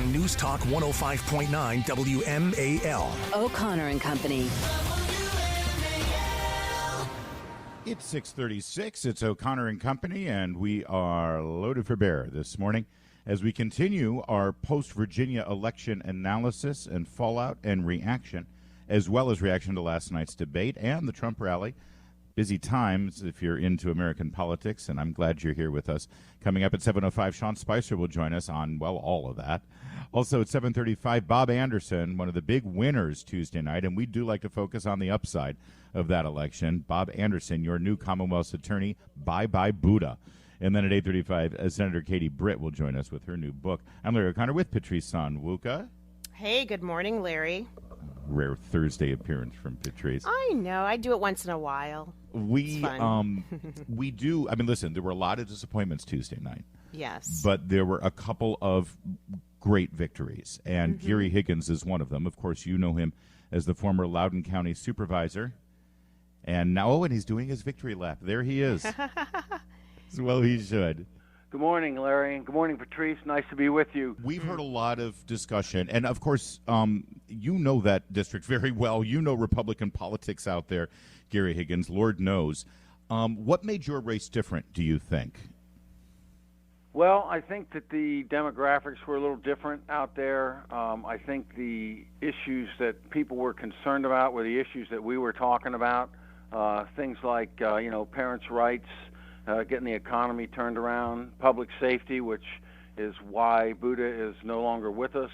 on News Talk 105.9 WMAL. O'Connor and Company. It's 6:36. It's O'Connor and Company, and we are loaded for bear this morning as we continue our post-Virginia election analysis and fallout and reaction, as well as reaction to last night's debate and the Trump rally. Busy times if you're into American politics, and I'm glad you're here with us. Coming up at 7:05, Sean Spicer will join us on, well, all of that. Also at 7:35, Bob Anderson, one of the big winners Tuesday night, and we do like to focus on the upside of that election. Bob Anderson, your new Commonwealth's attorney, Bye-Bye Buddha. And then at 8:35, Senator Katie Britt will join us with her new book. I'm Larry O'Connor with Patrice Onwuka. Hey, good morning, Larry. Rare Thursday appearance from Patrice. I know. I do it once in a while. We do. I mean, listen, there were a lot of disappointments Tuesday night. Yes. But there were a couple of great victories, and Geary Higgins is one of them. Of course, you know him as the former Loudoun County supervisor. And now, and he's doing his victory lap. There he is. Well, he should. Good morning, Larry, and good morning, Patrice. Nice to be with you. We've heard a lot of discussion, and of course, you know that district very well. You know Republican politics out there, Geary Higgins, Lord knows. What made your race different, do you think? Well, I think that the demographics were a little different out there. I think the issues that people were concerned about were the issues that we were talking about, things like, parents' rights, getting the economy turned around, public safety, which is why Buddha is no longer with us,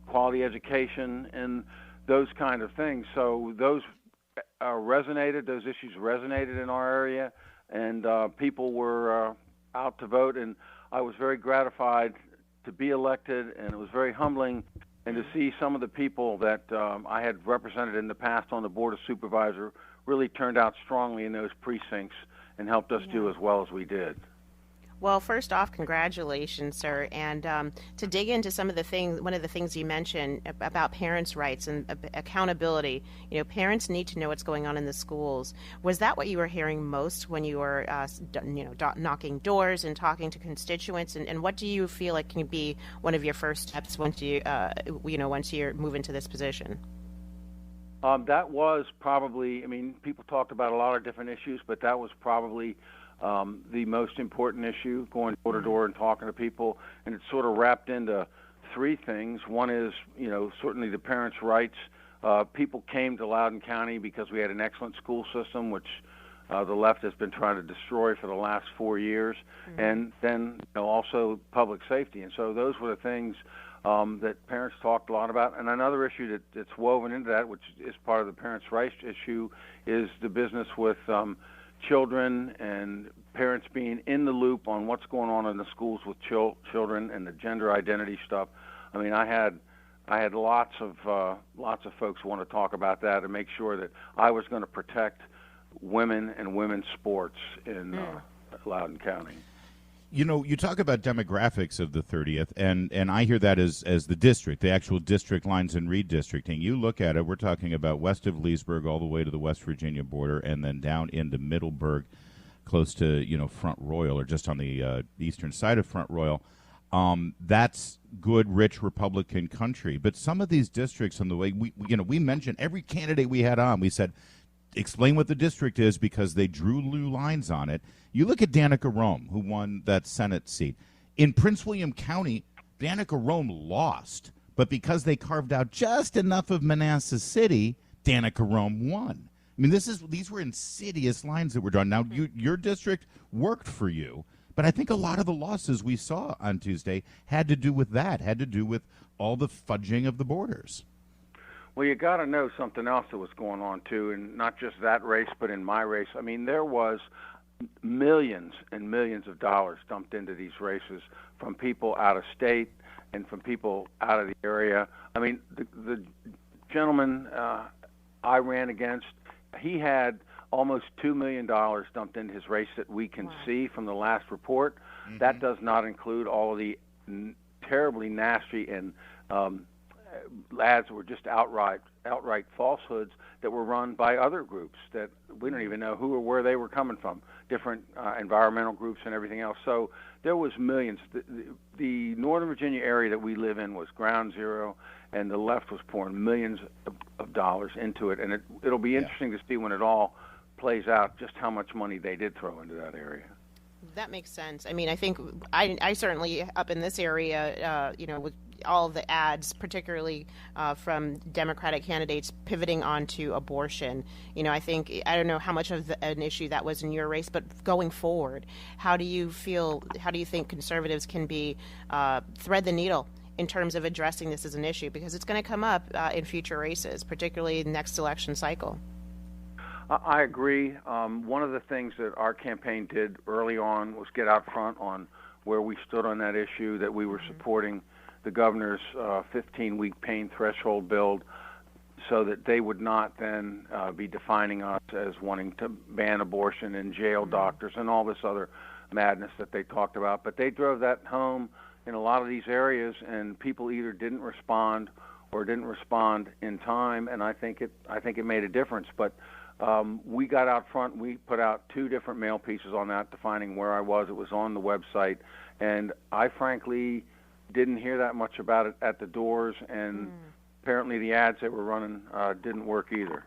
quality education, and those kind of things. So those those issues resonated in our area, and people were out to vote, and I was very gratified to be elected, and it was very humbling, and to see some of the people that I had represented in the past on the Board of Supervisors really turned out strongly in those precincts and helped us do as well as we did. Well, first off, congratulations, sir. And to dig into some of the things, one of the things you mentioned about parents' rights and accountability, parents need to know what's going on in the schools. Was that what you were hearing most when you were, knocking doors and talking to constituents? And what do you feel like can be one of your first steps once you move into this position? That was probably, people talked about a lot of different issues, but that was probably the most important issue, going door to door and talking to people. And it's sort of wrapped into three things. One is, certainly the parents' rights. People came to Loudoun County because we had an excellent school system, which the left has been trying to destroy for the last 4 years. And then, also public safety. And so those were the things that parents talked a lot about. And another issue that's woven into that, which is part of the parents' rights issue, is the business with children and parents being in the loop on what's going on in the schools with children and the gender identity stuff. I had lots of folks want to talk about that and make sure that I was going to protect women and women's sports in Loudoun County. You talk about demographics of the 30th, and I hear that as the district, the actual district lines and redistricting. You look at it, we're talking about west of Leesburg all the way to the West Virginia border, and then down into Middleburg, close to, Front Royal, or just on the eastern side of Front Royal. That's good, rich Republican country. But some of these districts, and the way we mentioned every candidate we had on, we said, explain what the district is, because they drew blue lines on it. You look at Danica Rome, who won that Senate seat. In Prince William County, Danica Rome lost, but because they carved out just enough of Manassas City, Danica Rome won. These were insidious lines that were drawn. Now, your district worked for you, but I think a lot of the losses we saw on Tuesday had to do with that, had to do with all the fudging of the borders. Well, you got to know something else that was going on, too, and not just that race, but in my race. There was millions and millions of dollars dumped into these races from people out of state and from people out of the area. The gentleman I ran against, he had almost $2 million dumped into his race that we can see from the last report. That does not include all of the terribly nasty and ads were just outright falsehoods that were run by other groups that we don't even know who or where they were coming from. different environmental groups and everything else. So there was millions. The Northern Virginia area that we live in was ground zero, and the left was pouring millions of dollars into it. And it'll be interesting to see when it all plays out just how much money they did throw into that area. That makes sense. I mean, I think I certainly up in this area, with all the ads, particularly from Democratic candidates pivoting onto abortion. I don't know how much of an issue that was in your race, but going forward, how do you think conservatives can be thread the needle in terms of addressing this as an issue? Because it's going to come up in future races, particularly next election cycle. I agree. One of the things that our campaign did early on was get out front on where we stood on that issue, that we were supporting the governor's 15-week pain threshold bill so that they would not then be defining us as wanting to ban abortion and jail doctors and all this other madness that they talked about. But they drove that home in a lot of these areas, and people either didn't respond or didn't respond in time, and I think it made a difference. But we got out front. We put out 2 different mail pieces on that defining where I was. It was on the website, and I frankly didn't hear that much about it at the doors, and apparently the ads they were running didn't work either.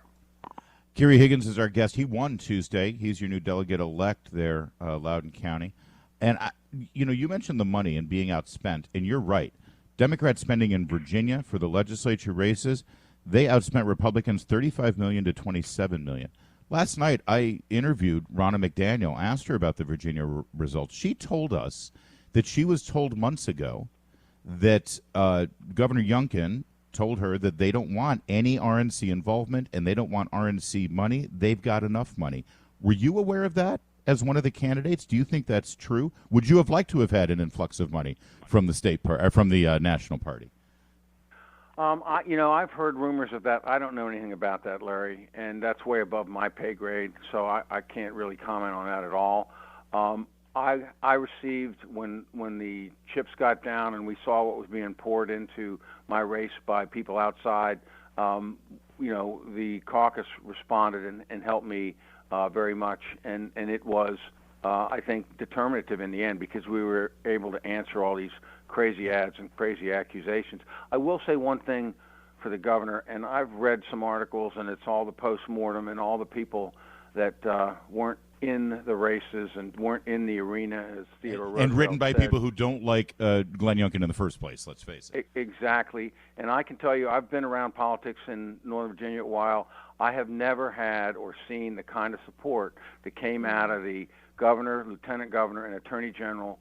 Geary Higgins is our guest. He won Tuesday. He's your new delegate-elect there, Loudoun County. And, you mentioned the money and being outspent, and you're right. Democrat spending in Virginia for the legislature races, they outspent Republicans $35 million to $27 million. Last night, I interviewed Ronna McDaniel, asked her about the Virginia results. She told us that she was told months ago that Governor Youngkin told her that they don't want any RNC involvement and they don't want RNC money. They've got enough money. Were you aware of that as one of the candidates? Do you think that's true? Would you have liked to have had an influx of money from the from the national party? I've heard rumors of that. I don't know anything about that, Larry, and that's way above my pay grade, so I can't really comment on that at all. I received, when the chips got down and we saw what was being poured into my race by people outside, the caucus responded and helped me very much, and it was, I think, determinative in the end because we were able to answer all these crazy ads and crazy accusations. I will say one thing for the governor, and I've read some articles, and it's all the post-mortem and all the people that weren't in the races and weren't in the arena, as Theodore Roosevelt and written by said. people who don't like Glenn Youngkin in the first place, let's face it. Exactly. And I can tell you, I've been around politics in Northern Virginia a while. I have never had or seen the kind of support that came out of the governor, lieutenant governor, and attorney general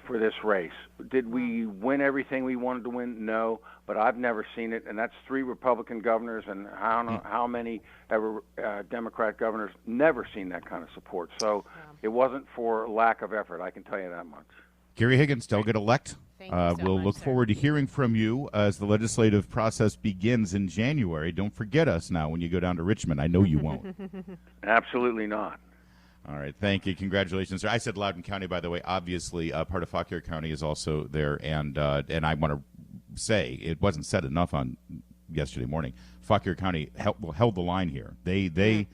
for this race. Did we win everything we wanted to win? No, but I've never seen it, and that's 3 Republican governors, and I don't know how many ever Democrat governors never seen that kind of support. So it wasn't for lack of effort, I can tell you that much. Geary Higgins, delegate-elect. Thank you so we'll much, look sir. forward to hearing from you as the legislative process begins in January. Don't forget us now when you go down to Richmond. I know you won't. Absolutely not. All right, thank you. Congratulations, sir. I said Loudoun County, by the way. Obviously, part of Fauquier County is also there, and I want to say it wasn't said enough on yesterday morning. Fauquier County held the line here. They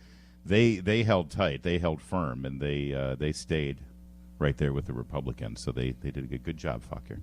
held tight, they held firm, and they stayed right there with the Republicans. So they did a good job, Fauquier.